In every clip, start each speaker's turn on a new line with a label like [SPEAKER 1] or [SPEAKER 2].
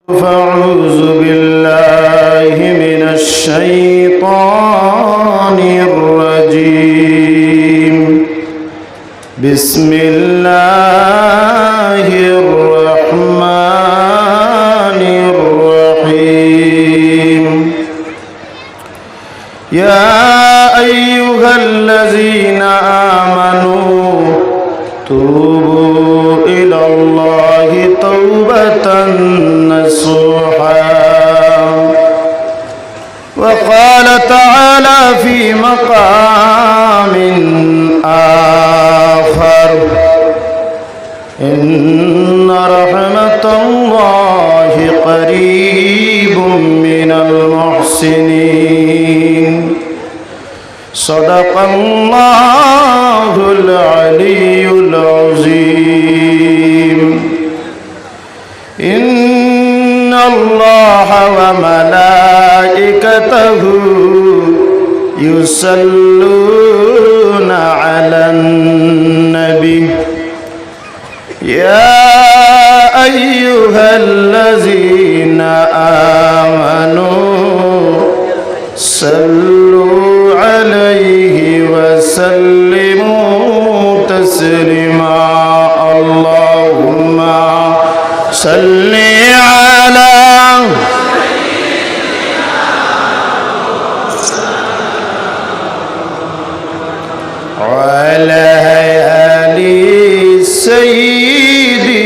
[SPEAKER 1] فأعوذ بالله من الشيطان الرجيم بسم الله الرحمن الرحيم يا أيها الذين آمنوا توبوا إلى الله توبة نصوحا وقال تعالى في مقام آخر إن رحمة الله قريب من المحسنين صدق الله العلي العظيم إن الله وملائكته يصلون على النبي يا أيها الذين آمنوا صلوا عليه وسلموا تسليما اللهم صل على وعلى آل سيدنا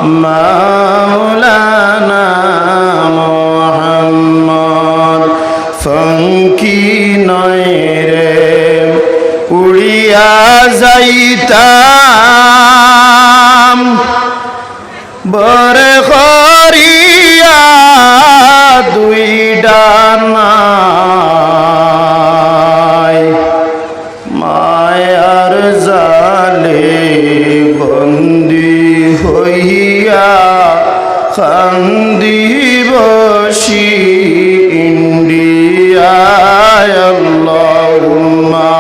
[SPEAKER 1] مولانا محمد ফঙ্কি নয় রে উড়িয়া যাইতাম বরে করিয়া দুই ডানায় মায়ার জালে বন্দি হইয়া কান্দি বসি ইন্ডিয়ায় আল্লাহুম্মা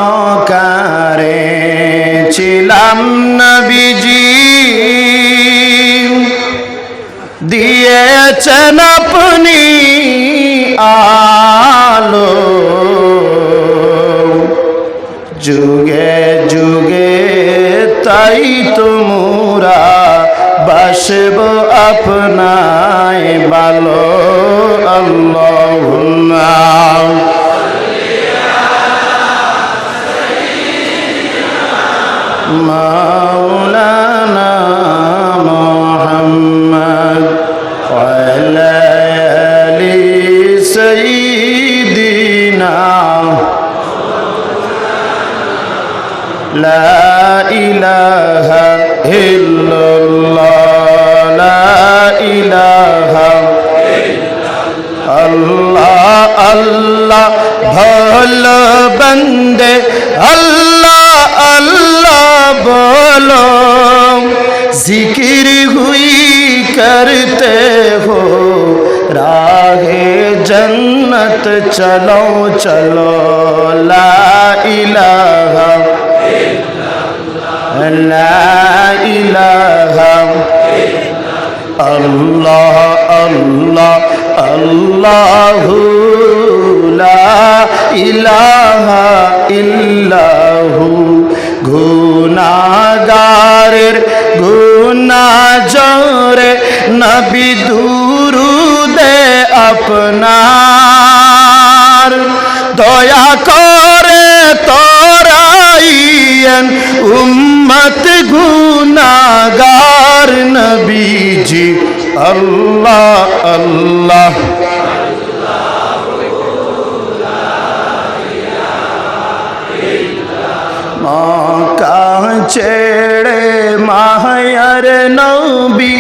[SPEAKER 1] অন্ধকারে ছিলাম নবীজি দিয়েছেন আপনি আলো যুগে যুগে তাই তোমরা বাসব আপনায় ভালো আল্লাহুম্মা مولانا محمد وعلى آل سيدنا لا إله إلا الله لا إله الله الله ভালো বন্দে আল্লাহ আল্লাহ बोलो जिक्र हुई करते हो राहे जन्नत चलो चलो ला इलाहा ला इलाहा अल्लाह अल्लाह अल्लाहु ला इलाहा इल्लाहु গুনাহগারের গুনাহ জোরে নবী দুরুদে আপনার দয়া করে তোরাইয়েন উম্মত গুনাহগার নবীজি আল্লাহ আল্লাহ মক্কা ছেড়ে মায়ার নবী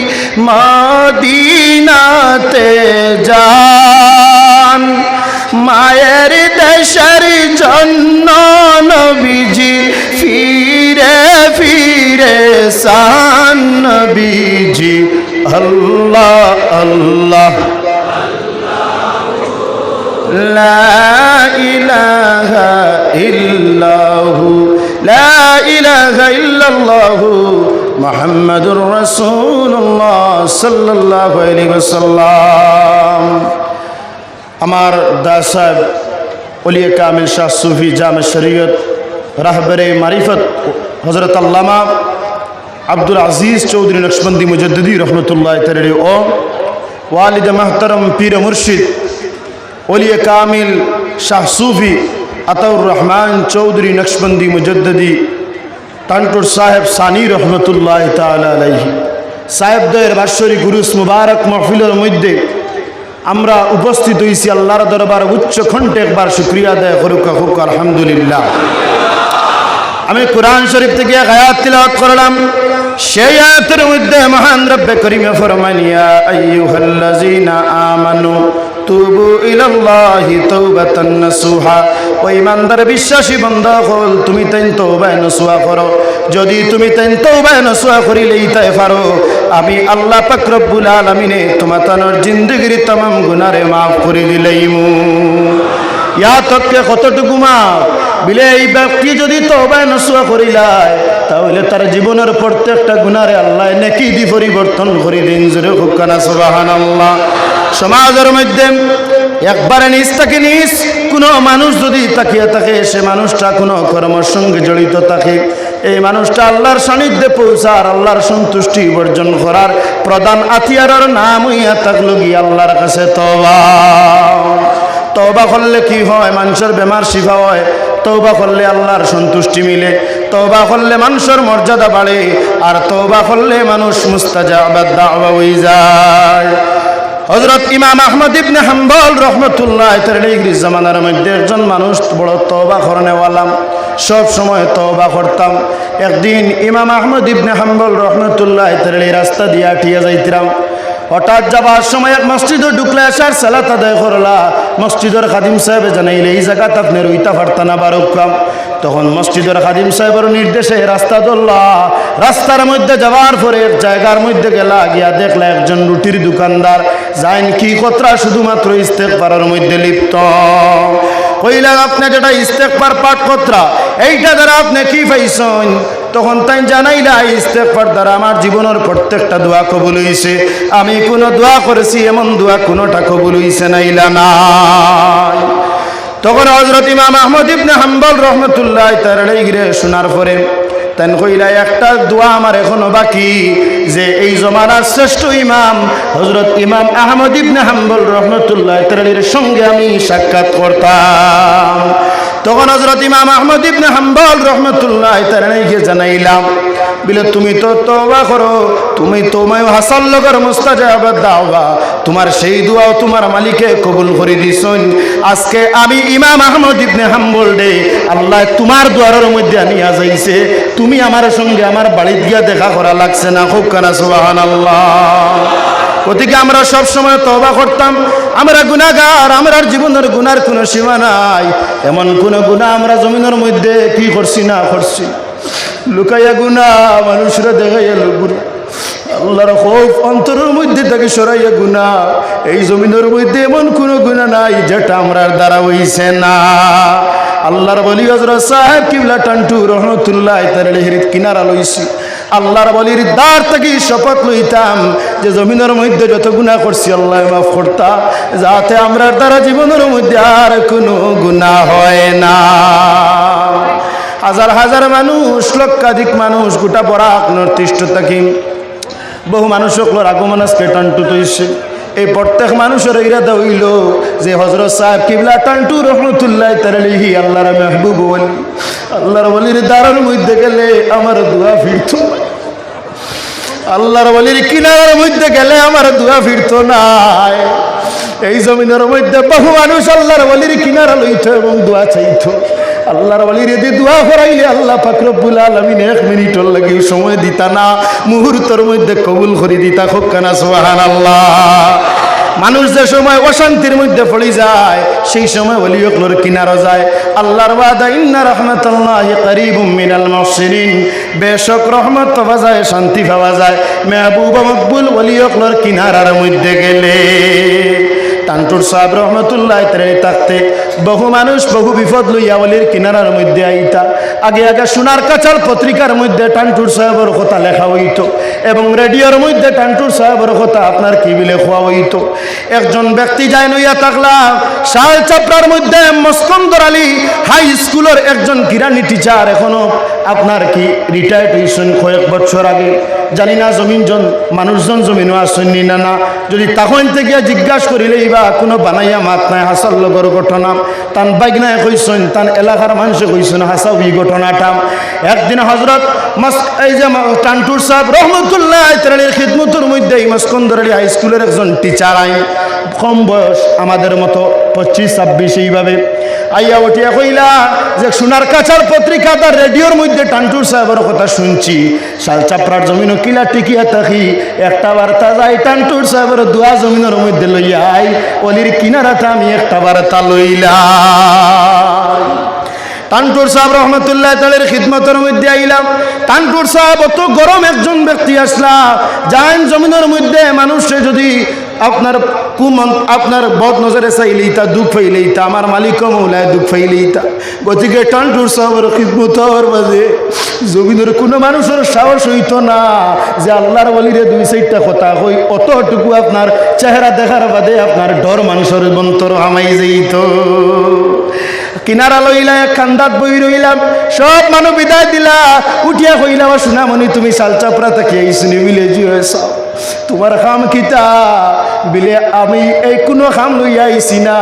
[SPEAKER 1] মদিনাতে যান মায়ের দেশের জন্য নবীজি ফিরে एहसान नबीजी अल्लाह अल्लाह ला इलाहा इल्लल्लाहु ला इलाहा इल्लल्लाहु मुहम्मदुर रसूलुल्लाह सल्लल्लाहु अलैहि वसल्लम। আমার দা সাহেব ওলিয়ে কামিল শাহ সুফি জামে শরীয়ত রাহবরে মারিফত হযরত আল্লামা আব্দুল আজিজ চৌধুরী নকশবন্দি মুজাদ্দিদি রহমতুল্লাহ তাআলা ও ওয়ালিদ মুহতারম পীর মুর্শিদ ওলিয়ে কামিল শাহ সুফি আতাউর রহমান চৌধুরী নকশবন্দি মুজাদ্দিদি টান্টুর সাহেব সানি রহমতুল্লাহ তাআলা আলাইহি সাহেবদের বাৎসরিক উরুস মুবারক মাহফিলের মধ্যে আমরা উপস্থিত হয়েছি। আল্লাহর দরবার উচ্চ কণ্ঠে একবার শুকরিয়া আদায় করুক হোক আলহামদুলিল্লাহ। আমি কোরআন শরীফ থেকে এক আয়াত তিলাওয়াত করলাম, সেই আয়াতের মধ্যে মহান রব্বে করিমে ফরমান ইয়া আইয়ুহাল্লাযীনা আমানু তুবু ইলাল্লাহি তাওবাতান নাসুহা। ও ইমানদার বিশ্বাসী বান্দা হল তুমি তাই তওবা নসুহা করো। যদি তুমি তাই তওবা নসুহা করিলেই তাই পারো আমি আল্লাহ পাক রব্বুল আলামিনে তোমার জিন্দেগির तमाम গুনাহরে maaf করে দিলাইমু। ইয়া তককে কতটুকু মাফ বিলে এই ব্যক্তি যদি তওবা নসুহা করিলায় তাহলে তার জীবনের প্রত্যেকটা গুনাহরে আল্লাহ নেকি দি পরিবর্তন করে দিন। জোরে হুক্কানা সুবহানাল্লাহ। সমাজের মধ্যে একবারে নিজ থেকে নিজ কোনো মানুষ যদি তাকিয়ে থাকে সে মানুষটা কোনো কর্মের সঙ্গে জড়িত থাকে, এই মানুষটা আল্লাহর সান্নিধ্যে পৌঁছার আল্লাহর সন্তুষ্টি অর্জন করার প্রধান হাতিয়ারের নাম হইয়া থাকলো গিয়ে আল্লাহর কাছে তওবা। তওবা করলে কি হয়? মানুষের বেমার শিফা হয়। তওবা করলে আল্লাহর সন্তুষ্টি মিলে। তওবা করলে মানুষের মর্যাদা বাড়ে। আর তওবা করলে মানুষ মুস্তাজাবাদ দাওয়া হয়ে যায়। হযরত ইমাম আহমদ ইবনে হাম্বল রাহমাতুল্লাহ তাআলার জামানার মধ্যে একজন মানুষ বড় তওবা করনেওয়ালা, সব সময় তওবা করতাম। একদিন ইমাম আহমদ ইবনে হাম্বল রাহমাতুল্লাহ তাআলা রাস্তা দিয়া ঠিয়া যাইতাম। হঠাৎ যাবার সময় এক মসজিদে ঢুকলে আসার সালাত আদায় করলা। মসজিদের খাদিম সাহেব জানাইলে এই জায়গাতে আপনি রইতা পারতানা বারকাম। তখন মসজিদের খাদিম সাহেবের নির্দেশে রাস্তা ধরলা। রাস্তার মধ্যে যাওয়ার পরে জায়গার মধ্যে গেলা, গিয়া দেখলা একজন রুটির দোকানদার যাইন কি কতরা শুধুমাত্র ইস্তেগফারের মধ্যে লিপ্ত। কইলা আপনি যেটা ইস্তেগফার পাঠ কতরা এইটা দ্বারা আপনি কি পাইছেন? তখন তাই জানাইলা ইস্তেগফার দ্বারা আমার জীবনের প্রত্যেকটা দোয়া কবুল হইছে। আমি কোনো দোয়া করেছি এমন দোয়া কোনোটা কবুল হইছে নাইলা নাই। তখন হযরত ইমাম আহমদ ইবনে হাম্বল রাহমাতুল্লাহ তাআলা শোনার পরে তেন কইলা একটা দোয়া আমার এখনো বাকি, যে এই জমানার শ্রেষ্ঠ ইমাম হযরত ইমাম আহমদ ইবনে হাম্বল রাহমাতুল্লাহ তাআলার সঙ্গে আমি সাক্ষাৎ করতাম। তখন হযরত ইমাম আহমদ ইবনে হাম্বল রাহমাতুল্লাহ তাআলাকে জানাইলাম বলে তুমি তো তওবা করো, তুমি তোমায় হাসাল লগর মুস্তাজাবাদ দাওয়া, তোমার সেই দোয়াও তোমার মালিকে কবুল করে দিছেন। আজকে আমি ইমাম আহমদ ইবনে হাম্বল রে আল্লাহ তোমার দুয়ারের মধ্যে আনিয়া যাইছে, তুমি আমার সঙ্গে আমার বাড়িতে গিয়া দেখা করা লাগছে না। খুব কানা সুবহানাল্লাহ। ওদিকে আমরা সব সময় তওবা করতাম। আমরা গুনাহগার, আমার জীবনের গুনার কোনো সীমা নাই। এমন কোন গুনাহ আমরা জমিনের মধ্যে কি করছি না করছি, লুকাইয়া গুনাহ মানুষরা দেখাইয়া গুনাহ, আল্লাহর খৌফ অন্তরের মধ্যে থেকে সরাইয়া গুনাহ, এই জমিনের মধ্যে এমন কোন গুনাহ নাই যেটা আমরার দ্বারা হইছে না। আল্লাহর ওলি হযরত সাহেব কিবলা টান্টু রাহমাতুল্লাহ তাআলার কিনারা লইছি। আল্লাহর ওলির দ্বার থেকে শপথ লইতাম যে জমিনের মধ্যে যত গুনাহ করছি আল্লাহ মাফ করতা, যাতে আমরার দ্বারা জীবনের মধ্যে আর কোনো গুনাহ হয় না। হাজার হাজার মানুষ, লক্ষাধিক মানুষ গোটা বরাক নর্থ ইস্ট থাকি বহু মানুষ সকলের আগমন আজকে টান্টু তৈছে। এই প্রত্যেক মানুষের ইরাদা হইল যে হযরত সাহেব কিবলা টান্টু রাহমাতুল্লাহ তাআলাহি আল্লাহর মাহবুব ওলি, আল্লাহর ওলির দ্বারের মধ্যে গেলে আমার দোয়া ফিরত, আল্লাহর ওলির কিনারার মধ্যে গেলে আমার দোয়া ফিরত না। এই জমিনের মধ্যে বহু মানুষ আল্লাহর ওলির কিনারা লইত এবং দোয়া চাইত। আল্লাহর ওলির যদি দোয়া করাইলে আল্লাহ পাক রব্বুল আলামিন 1 মিনিটের লাগি সময় দিতা না, মুহূর্তের মধ্যে কবুল করে দিতা। খুব কানা সুবহানাল্লাহ। মানুষ যে সময় অশান্তির মধ্যে পড়ে যায় সেই সময় ওলি হকলোর কিনারা যায়। আল্লাহর ওয়াদা ইন্না রাহমাতাল্লাহি করিবুম মিনাল মুহসিনিন, বেশক রহমত পাওয়া যায়, শান্তি পাওয়া যায় মেহবুবা মকবুল ওলি হকলোর কিনারার মধ্যে গেলে। টান্টুর সাহেব রহমতুল্লাহ থাকতে বহু মানুষ বহু বিপদ লইয়া ওলির কিনারার মধ্যে আইতা। আগে আগে সোনার কাছার পত্রিকার মধ্যে টান্টুর সাহেবের কথা লেখা হইত এবং রেডিওর মধ্যে টান্টুর সাহেবের কথা আপনার কি বিলে খোয়া হইত। একজন ব্যক্তি যায় নইয়া থাকলাম শাল চাপড়ার মধ্যে মস্কন্দর আলী হাই স্কুলের একজন কিরানি টিচার, এখনো আপনার কি রিটায়ার্ড হয়েছেন কয়েক বছর আগে। জানি না জমিনজন মানুষজন জমিনও আসেননি না না, যদি তখন থেকে জিজ্ঞাসা করিলেই বা কোনো বানাইয়া মাত নাই হাসার লগর ঘটনা তান বাইকনায় কইসেন, তান এলাকার মানুষে কইসেন হাসা ওই ঘটনাটা। একদিন হজরত এই যে টান্টুর সাহেব রহমতুল্লাহ তাআলার খিদমতের মধ্যে মস্কন্দর আলী হাই স্কুলের একজন টিচার আইন, কম বয়স আমাদের মতো 25-26 এইভাবে আইয়া উঠিয়া কইলা যে সোনার কাছার পত্রিকা তার রেডিওর মধ্যে টান্টুর সাহেবের কথা শুনছি, শাল চাপড়ার জমিন কিলা টিকিয়া থাকি একটা বার্তা যাই টান্টুর সাহেবের দুয়া জমিনের মধ্যে লইয়া আই, অলির কিনারাটা আমি একটা বার্তা লইলাম। টান্টুর সাহেব রহমতুল্লাহ তাআলার খিদমতের মধ্যে আইলাম। টান্টুর সাহেব অত গরম একজন ব্যক্তি আসলা, যান জমিনের মধ্যে মানুষে যদি আপনার বদ নজরে চাইলেই তা দুঃখ পাইলেই তা আমার মালিক মৌলায় দুঃখ পাইলেই তা। গতিকে টান্টুর সাহেবের খিদমতর মাঝে জমিনের কোনো মানুষের সাহস হইত না যে আল্লাহর ওলিরে 2-4টা কথা কই, অতটুকু আপনার চেহারা দেখার বাদে আপনার ডর মানুষের বন্তর হামাই যাইত। কিনারা লইলা এক কান্দাত বই রইলাম, সব মানুষ বিদায় দিলা, উঠিয়া কইলাম সোনামণি তুমি শালচাপড়া থেকে আইসনি ভিলেজ হয়েছ, তোমার খাম কিতা বিলে আমি এই কোনো খাম লইয়া আইসি না,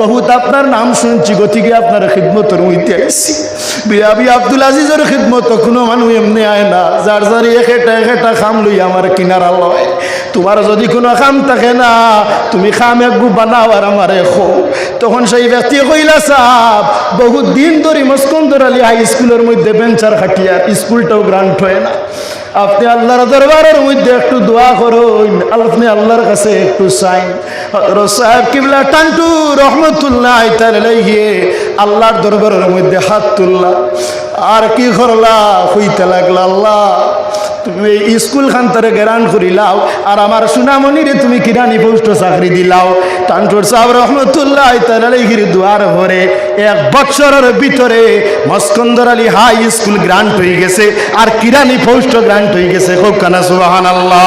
[SPEAKER 1] বহুত আপনার নাম শুনছি গতিকে আপনার খিদমতর মধ্যে আইসি। আমি আব্দুল আজিজের খিদমত কোনো মানুষ এমনি আয় না, যার যার একটা খাম লইয়া আমার কিনারা লয়। তোমার যদি কোনো খাম থাকে না তুমি খাম একগু বানাও আর আমার খো। তখন সেই ব্যক্তি কইলা সাহেব বহুত দিন ধরে মস্কন্দর আলী হাই স্কুলের মধ্যে বেঞ্চার খাটিয়া স্কুলটাও গ্রান্ট হয় না, আপনি আল্লাহর দরবারের মধ্যে একটু দোয়া করুন, আপনি আল্লাহর কাছে একটু চাইন। সাহেব কিবলা টান্টু রহমতুল্লাহ তাআলাইহি আল্লাহর দরবারের মধ্যে হাত তুললা আর কি করলা হইতে লাগলা, আল্লাহ তুমি এই স্কুল খান তারে গ্যারান করিলাও আর আমার সুনামণিরে তুমি কিরানি পোস্ট চাকরি দিলাও। টান্টুর সাহেব রহমতুল্লাহ তাআলাইহির দুয়ার ভরে 1 বছরের ভিতরে মস্কন্দর আলী হাই স্কুল গ্রান্ট হয়ে গেছে আর কিরানি পোস্ট গ্রান্ট হয়ে গেছে। খুব কানা সুবহানাল্লাহ।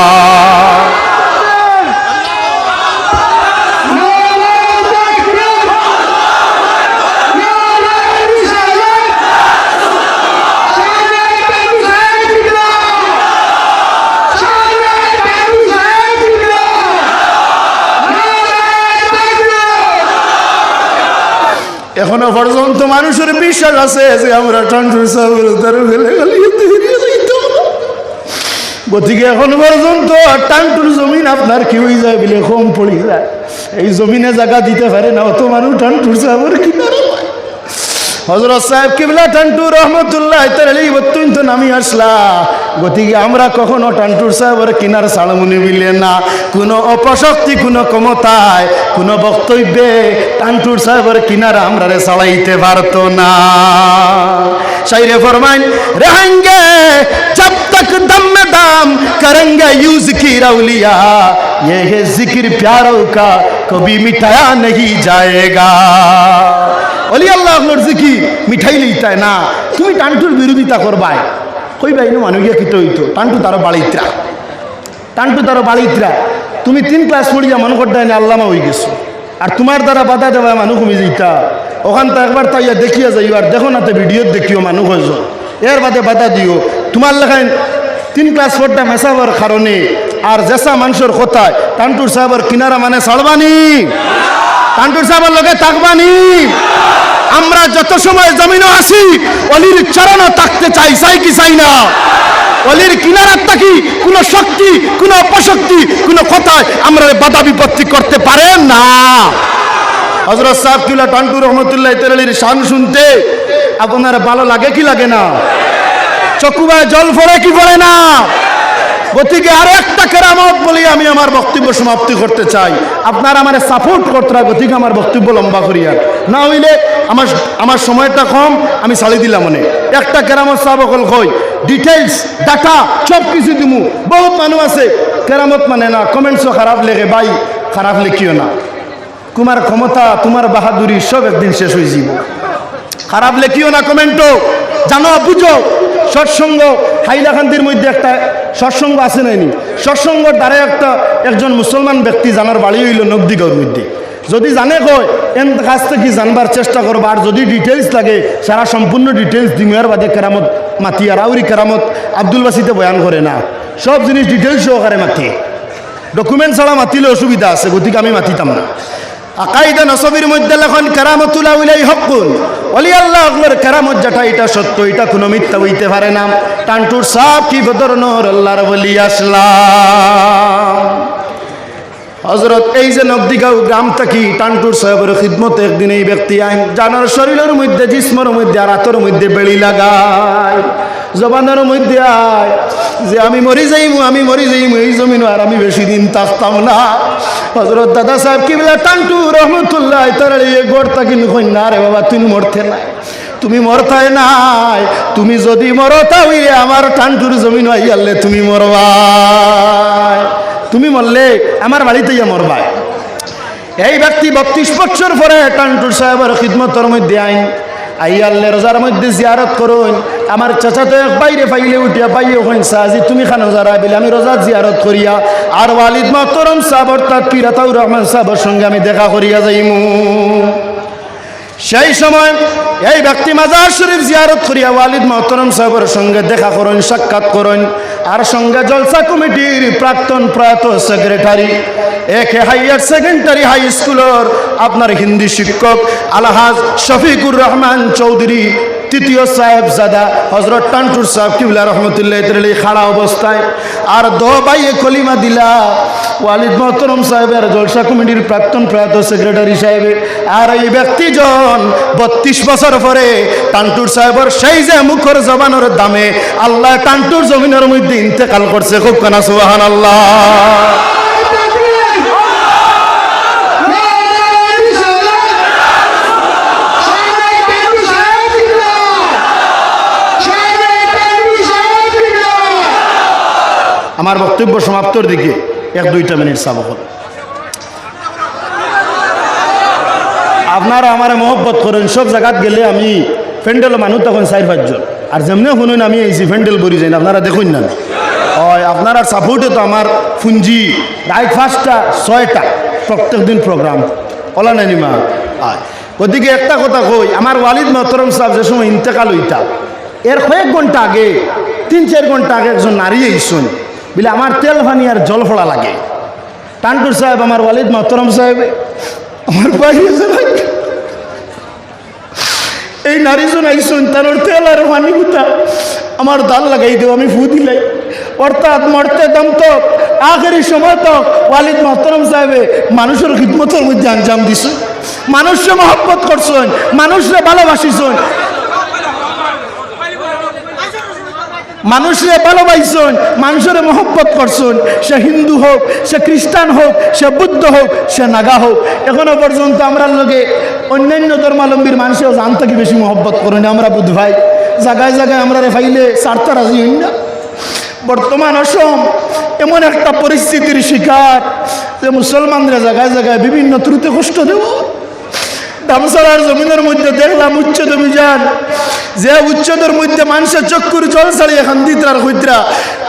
[SPEAKER 1] এখনো পর্যন্ত মানুষের বিশ্বাস আছে যে আমরা টান্টুর সাহেবের দ্বারা ফেলে গেলি, গতিকে এখন পর্যন্ত টান্টুর জমিন আপনার কি হয়ে যায় বলে কম পড়ে যায়, এই জমিনে জায়গা দিতে পারে না অত মানুষ টান্টুর সাহেবের কিনারে। হযরত সাহেব কিবলা টান্টু রহমতুল্লাহ তাআলাইহি অত্যন্ত নামি আসলা, গতিকে আমরা কখনো টান্টুর সাহেবের কিনার সালমুনি মিলে না, কোনো অপশক্তি কোনো ক্ষমতায় কোনো বক্তব্যে টান্টুর সাহেবের কিনারা আমরা চালাইতে পারতো না। শায়রে ফরমান रहेंगे जब तक दम में दम करेंगे यूज की रौलिया, ये है जिक्र प्यारों का कभी मिटाया नहीं जाएगा। ওলি আল্লাহর জিকির মিঠাইলে ইতায় না, তুমি টান্টুর বিরোধিতা করবাই কইবাই না মানুষ কিত হইতো টান্টু তারও বাড়িত্রা, টান্টু তারও বাড়িত্রা। তুমি 3 ক্লাস পড়িয়া মানুষ করতে না আল্লামা হয়ে গেছো আর তোমার দ্বারা বাধা দেওয়া মানুষ কমে যেতা, ওখান তো একবার তাইয়া দেখিয়া যাইবার দেখো না তো ভিডিও দেখিও মানুষ হয়েছ, এর বাদে বাধা দিও। তোমার লেখায় 3 ক্লাস পড়টা মেশাবার কারণে আর জেসা মানুষের কথায় টান্টুর সাহেবের কিনারা মানে ছাড়বানি, টান্টুর সাহেবের লগে থাকবানি। আমরা যত সময় জমিনে আসি অলির চরণও থাকতে চাই, চাই কি চাই না? অলির কিনারার থাকি কোনো শক্তি কোনো অপশক্তি কোনো কথায় আমরা বাধা বিপত্তি করতে পারেন না। হযরত সাহেব কিবলা টান্টু রহমতুল্লাহ তাআলার শান শুনতে আপনার ভালো লাগে কি লাগে না? চকুবায় জল পড়ে কি পড়ে না? গতিকে আর একটা কেরামত বলি আমি আমার বক্তব্য সমাপ্তি করতে চাই। আপনারা আমার সাপোর্ট করতে, গতিকে আমার বক্তব্য লম্বা করি, আর না হইলে আমার সময়টা কম, আমি ছাড়ি দিলাম। মনে একটা কেরামত সাহেব অকল কই ডিটেলস ডাটা সব কিছু দিমু। বহুত মানুষ আছে কেরামত মানে না, কমেন্টসও খারাপ লেগে, ভাই খারাপ লেখিও না, তোমার ক্ষমতা তোমার বাহাদুরি সব একদিন শেষ হয়ে যাব। খারাপ লেখিও না কমেন্টও, জানো বুঝো। সৎসঙ্গ হাইলাকান্দির মধ্যে একটা সৎসঙ্গ আছে নাইনি, সৎসঙ্গর দ্বারা একজন মুসলমান ব্যক্তি জানার বাড়ি হইল নবদিগর মধ্যে। যদি জানে কয় এর কাছ থেকে জানবার চেষ্টা করবো, আর যদি ডিটেলস লাগে সারা সম্পূর্ণ ডিটেলস দিমের বাদে কেরামত মাতি। আর আউরি কেরামত আব্দুল বাসিতে বয়ান করে না, সব জিনিস ডিটেলস সহকারে মাতি, ডকুমেন্ট ছাড়া মাতিলে অসুবিধা আছে, গতিকে আমি মাতিতাম না। আকাইদা নসবির মধ্যে লেখন কেরামতুল আউলিয়াই হকুন, ওলি আল্লাহ আকবর কেরামত যেটা এটা সত্য, এটা কোনো মিথ্যা হইতে পারে না। টান্টুর সাপ কি বদর নর আল্লাহর বলি আসলাম হজরত। এই যে নবদিগাঁও গ্রাম থাকি টান্টুর সাহেবের খিদমতে একদিন এই ব্যক্তি আইন জানার শরীরের মধ্যে জিসমর মধ্যে আর হাতের মধ্যে বেড়ি লাগায়, জবানের মধ্যে আয় যে আমি মরি যাইমু এই জমিন আর আমি বেশি দিন থাকতাম না। হজরত দাদা সাহেব কি বলে টান্টু রহমতুল্লাহ তার গোড় থাকি কন্যা, রে বাবা তুমি মরতে নাই, তুমি মরতাই নাই, তুমি যদি মরতা হইলে আমার টান্টুর জমিন আইয়ালে তুমি মরবা, তুমি মরলে আমার বাড়িতে মরবা। এই ব্যক্তি 32 বছর পরে টান্টুর সাহেবের খিদমতের মধ্যে আইন আইয়াল্লে রোজার মধ্যে জিয়ারত করুন। আমার চাচা তো এক বাইরে পাইলে উঠিয়া পাইয়ে ওখান সাজি তুমি খানো যারা বিলে আমি রোজা জিয়ারত করিয়া আর ওয়ালিদ মাহতরম সাহেব অর্থাৎ পীর আতাউর রহমান সাহেবের সঙ্গে আমি দেখা করিয়া যাইমু। সেই সময় এই ব্যক্তি মাজার শরীফ জিয়ারত করিয়া ওয়ালিদ মাহতরম সাহেবের সঙ্গে দেখা করেন, সাক্ষাৎ করেন। আর সঙ্গে জলসা কমিটির প্রাক্তন প্রয়াত সেক্রেটারি, একে হাইয়ার সেকেন্ডারি হাই স্কুলের আপনার হিন্দি শিক্ষক আলহাজ শফিকুর রহমান চৌধুরী তৃতীয় সাহেব জাদা হজরত টান্টুর সাহেব কিবলা রহমতুল্লাহ তাআলা খাড়া অবস্থায় আর দো ভাইয়ে কলিমা দিলা ওয়ালিদ মোহতরম সাহেবের জলসা কমিটির প্রাক্তন প্রয়াত সেক্রেটারি সাহেবের। আর এই ব্যক্তিজন 32 বছর পরে টান্টুর সাহেবের সেই যে মুখর জবানের দামে আল্লাহ টান্টুর জমিনের মধ্যে ইন্তেকাল করছে। খুব কানা সুবহানাল্লাহ। আমার বক্তব্য সমাপ্তর দিকে 1-2 মিনিট সাবক। আপনারা আমার মহব্বত করেন, সব জায়গাত গেলে আমি ফ্যান্ডেল মানুষ তখন 4-5 জন, আর যেমনি শুনুন আমি এই ফ্যান্ডেল বরি যাই, আপনারা দেখুন না হয় আপনারা সাপোর্টে তো আমার পুঞ্জি রাইট 5টা 6টা প্রত্যেক দিন প্রোগ্রাম ওলা নানি মা। ওদিকে একটা কথা কই, আমার ওয়ালিদ মোহতরম সাহেব যে সময় ইন্তেকাল হইতা এর কয়েক ঘন্টা আগে 3-4 ঘন্টা আগে একজন নারী আইসুন বলে আমার তেল পানি আর জল ফোড়া লাগে। টান্টুর সাহেব আমার ওয়ালিদ মোহতরম সাহেব আমার বাড়ি আছে ভাই, এই নারীজন আইসুন তার তেল আর পানি গুতা আমার দাল লাগাই দেব, আমি ফু দিলাই। অর্থাৎ মরতে দম তো আখেরি সময় তো ওয়ালিদ মোহতরম সাহেবে মানুষের খিদমতের মধ্যে আঞ্জাম দিছে, মানুষকে মহব্বত করছেন, মানুষকে ভালোবাসিছেন, মানুষরে ভালোবাসছেন, মানুষের মহব্বত করছেন। সে হিন্দু হোক, সে খ্রিস্টান হোক, সে বুদ্ধ হোক, সে নাগা হোক। এখনো পর্যন্ত আমরা লোকে অন্যান্য ধর্মাবলম্বীর মানুষেও জানতে কি বেশি মহব্বত করেন আমরা বুধ ভাই। জায়গায় জায়গায় আমরা রেফাইলে সারতা রাজি হই না। বর্তমান অসম এমন একটা পরিস্থিতির শিকার যে মুসলমানরা জায়গায় জায়গায় বিভিন্ন ত্রুতে কষ্ট দেব। দামসালার জমিনের মধ্যে দেখলাম উচ্ছেদ অভিযান, যে উচ্ছেদের মধ্যে মানুষের চক্ষুর জল ছাড়িয়ে খান্দিত্রার হইত্রা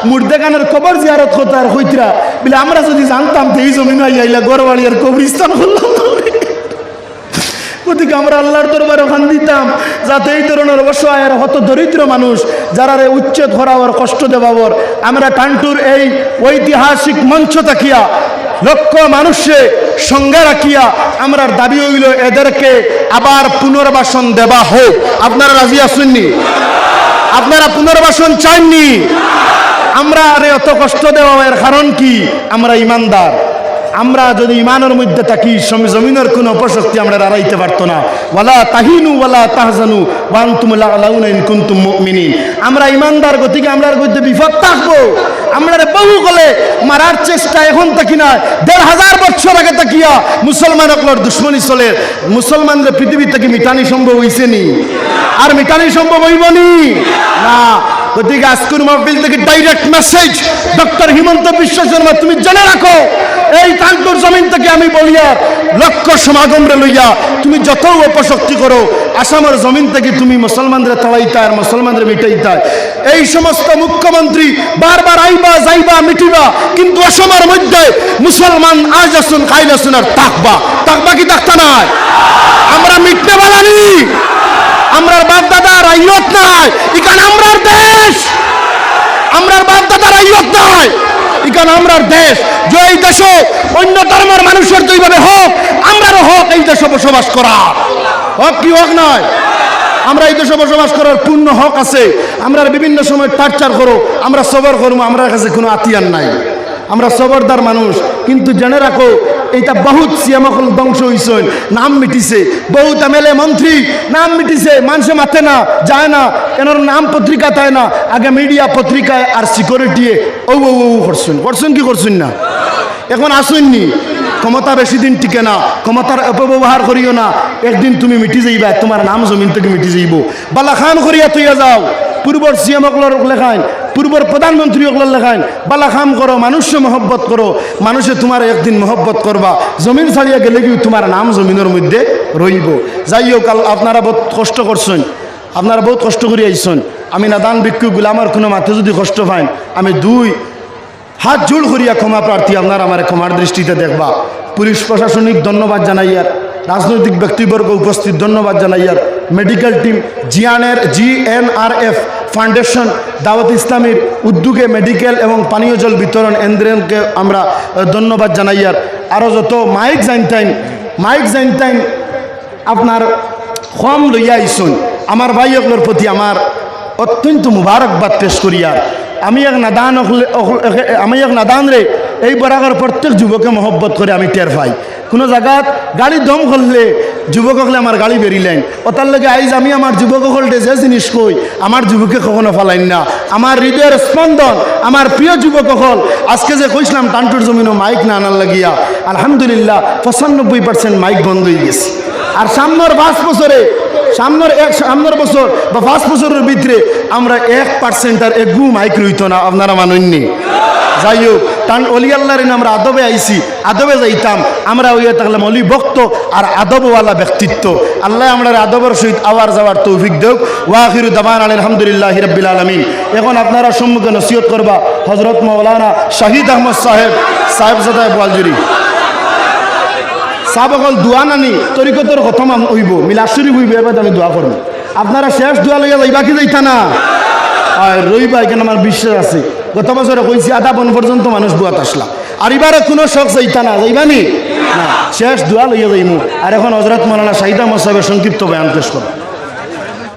[SPEAKER 1] মুর্দেগানের কবর জিয়ারত হতার হইত্রা বলে আমরা যদি জানতাম তো এই জমিন আইলা গড়বাড়ি আর কবরিস্তান করলাম। ওদিকে আমরা আল্লাহর দরবারে ওখান দিতাম যাতে এই ধরনের অসহায় আর হত দরিদ্র মানুষ যারা উচ্ছেদ হরাওয়ার কষ্ট দেওয়ার আমরা টান্টুর এই ঐতিহাসিক মঞ্চ তাকিয়া লক্ষ মানুষে সঙ্গে রাখিয়া আমরা দাবি হইল এদেরকে আবার পুনর্বাসন দেওয়া হোক। আপনারা রাজি আসেননি? আপনারা পুনর্বাসন চাননি? আমরা আরে অত কষ্ট দেওয়া এর কারণ কি? আমরা ইমানদার, আমরা যদি ইমানের মধ্যে থাকি জমিনের কোনো অপশক্তি আমরা হারাইতে পারতো না। ওয়ালা তাহিনু ওয়ালা তাহজানু ওয়া আনতুম লা'লাউনা ইন কুনতুম মুমিনিন। আমরা ইমানদার গতিকে আমরার মধ্যে বিপদ থাকবো, আমরা বহু গলে মারার চেষ্টা এখন থাকি না, ১,৫০০ বছর আগে তাকিয়া মুসলমান অকলর দুশ্মনী চলে। মুসলমানদের পৃথিবী থেকে মিটানি সম্ভব হইছে নি? আর মিটানি সম্ভব হইব নি? না। গতিকে আজকের মাহফিল থেকে direct message, doctor Himanta Biswa Sarma, তুমি জেনে রাখো, এই টাঙ্গুর জমিন থেকে আমি বলিয়া লক্ষ সমাগমরে লইয়া তুমি যত অপশক্তি করো, আসামের জমিন থেকে তুমি মুসলমানদের তাড়াইতা আর মুসলমানদের মিটাইতা। এই সমস্ত মুখ্যমন্ত্রী বারবার আইবা যাইবা মিটিবা, কিন্তু অসমের মধ্যে মুসলমান আজ আসুন কাইল আসুন আর থাকবা কি থাকতা নাই? আমরা মিটতে বানানি, আমরার বাপ দাদার আইয়ত নাই, ইকান আমরার দেশ, আমরার বাপ দাদার আইয়ত নাই, ইকান আমরার দেশ। যে এই দেশে অন্য ধর্মের মানুষের তো এইভাবে হোক, আমরারও হোক এই দেশে বসবাস করা, হক কি হক নয়? আমরা এই দেশে বসবাস করার পূর্ণ হক আছে। আমরা বিভিন্ন সময় টার্চার করো, আমরা সবর করবো, আমরা কাছে কোনো আতিয়ার নাই, আমরা সবরদার মানুষ। কিন্তু জেনে রাখো, এইটা বহুত সিয়ামকল ধ্বংস হয়েছে, নাম মিটিছে, বহুত এমএলএ মন্ত্রী নাম মিটিছে, মানুষে মাথে না যায় না, এনার নাম পত্রিকা তাই না, আগে মিডিয়া পত্রিকায় আর সিকিউরিটি ও ও ও করছেন কি করছেন না? এখন আসুননি, ক্ষমতা বেশি দিন টিকে না, ক্ষমতার অপব্যবহার করিও না, একদিন তুমি মিটি যাইবা, তোমার নাম জমিন থেকে মিটি যাইব। বালা খান করিয়া তুইয়া যাও, পূর্বর সিএম অকলর লেখাইন, পূর্বর প্রধানমন্ত্রী অকলর লেখাইন, বালা খাম করো, মানুষে মহব্বত করো, মানুষে তোমার একদিন মহব্বত করবা, জমিন ছাড়িয়া গেলে কি তোমার নাম জমিনের মধ্যে রইব। যাই হোক, আপনারা বহুত কষ্ট করছেন, আপনারা বহুত কষ্ট করে আইসেন। আমি নাদান ভিক্ষুকগুলো, আমার কোনো মাথা যদি কষ্ট পাইন, আমি 2 হাত জোড় করিয়া ক্ষমা প্রার্থী, আপনারা আমার ক্ষমার দৃষ্টিতে দেখবা। পুলিশ প্রশাসনিক ধন্যবাদ জানাইয়ার, রাজনৈতিক ব্যক্তিবর্গ উপস্থিত ধন্যবাদ জানাইয়ার, মেডিকেল টিম, GNRF ফাউন্ডেশন, দাওয়াত ইসলামীর উদ্যোগে মেডিকেল এবং পানীয় জল বিতরণ এন্দ্রেনকে আমরা ধন্যবাদ জানাইয়ার। আরও যত মাইক জাইনটাইন আপনার কম লইয়া আইসুন, আমার ভাইসকলের প্রতি আমার অত্যন্ত মুবারকবাদ পেশ করিয়ার। আমি এক নাদান রে এই বরাগর প্রত্যেক যুবকে মহব্বত করে আমি টের পাই। কোনো জায়গাত গাড়ি দম করলে যুবক হলে আমার গাড়ি বেরিলেন, ওটার লাগে আইজ আমি আমার যুবক হলটে যে জিনিস কই, আমার যুবকে কখনো ফেলাইন না। আমার হৃদয়ের স্পন্দন, আমার প্রিয় যুবক হল, আজকে যে কইছিলাম টান্টুর জমিনও মাইক না আনার লাগিয়া, আলহামদুলিল্লাহ 95% মাইক বন্ধ হয়ে গেছে। আর সামনের 5 বছরে, সামনের বছর বা 5 বছরের ভিতরে আমরা 1% আর একগু মাইক রইত না, আপনারা মানেননি। যাই হোক, টান অলি আল্লাহর আমরা আদবে আইছি, আদবে যাইতাম, আমরা ওইয়া থাকলাম অলি ভক্ত আর আদবওয়ালা ব্যক্তিত্ব। আল্লাহ আমরা আদবের সহিত আওয়ার যাওয়ার তৌফিক দেব। ওয়াখিরু দাওয়ানা আলহামদুলিল্লাহি রাব্বিল আলামিন। এখন আপনারা সম্মুখে নসিহত করবা হযরত মাওলানা শাহিদ আহমদ সাহেবজাদা বোয়ালজুরি সাহাবকল দোয়া নানি তরিকতর খতম হইব, মিলাদ শরীফ হইব, এবার আমি দোয়া করব। আপনারা শেষ দোয়া লইয়া যাইবা কি যাইতা না? রইবা, এখানে আমার বিশ্বাস আছে। গত বছরে কইছি আধা বন পর্যন্ত মানুষ বুয়াত আসলা, আর এবারে কোনো শখ যাইতা না, যাইবানি না, শেষ দোয়া লইয়া যাইমু। আর এখন হযরত মাওলানা শাহিদ আহমদ সাহেবের সংক্ষিপ্ত বয়ান পেশ করব।